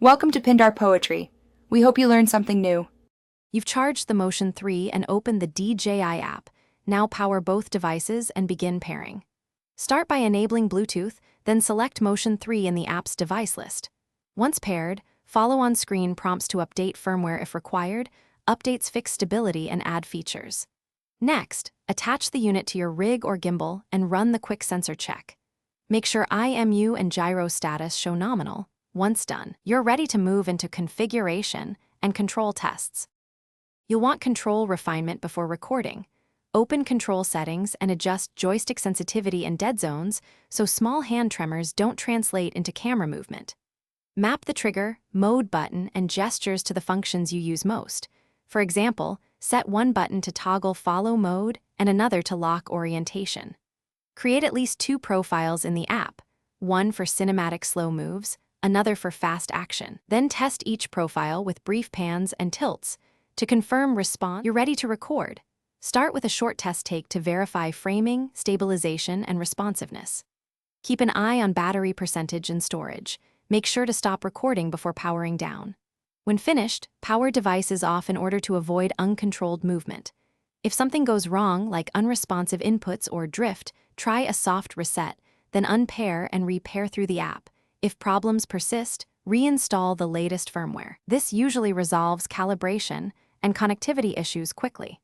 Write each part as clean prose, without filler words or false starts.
Welcome to Pindar Poetry. We hope you learned something new. You've charged the Motion 3 and opened the DJI app. Now power both devices and begin pairing. Start by enabling Bluetooth, then select Motion 3 in the app's device list. Once paired, follow on-screen prompts to update firmware if required, updates fix stability and add features. Next, attach the unit to your rig or gimbal and run the quick sensor check. Make sure IMU and gyro status show nominal. Once done, you're ready to move into configuration and control tests. You'll want control refinement before recording. Open control settings and adjust joystick sensitivity and dead zones so small hand tremors don't translate into camera movement. Map the trigger, mode button, and gestures to the functions you use most. For example, set one button to toggle follow mode and another to lock orientation. Create at least 2 profiles in the app, one for cinematic slow moves, another for fast action. Then test each profile with brief pans and tilts. To confirm response, you're ready to record. Start with a short test take to verify framing, stabilization, and responsiveness. Keep an eye on battery percentage and storage. Make sure to stop recording before powering down. When finished, power devices off in order to avoid uncontrolled movement. If something goes wrong, like unresponsive inputs or drift, try a soft reset, then unpair and repair through the app. If problems persist, reinstall the latest firmware. This usually resolves calibration and connectivity issues quickly.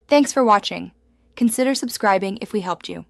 Thanks for watching. Consider subscribing if we helped you.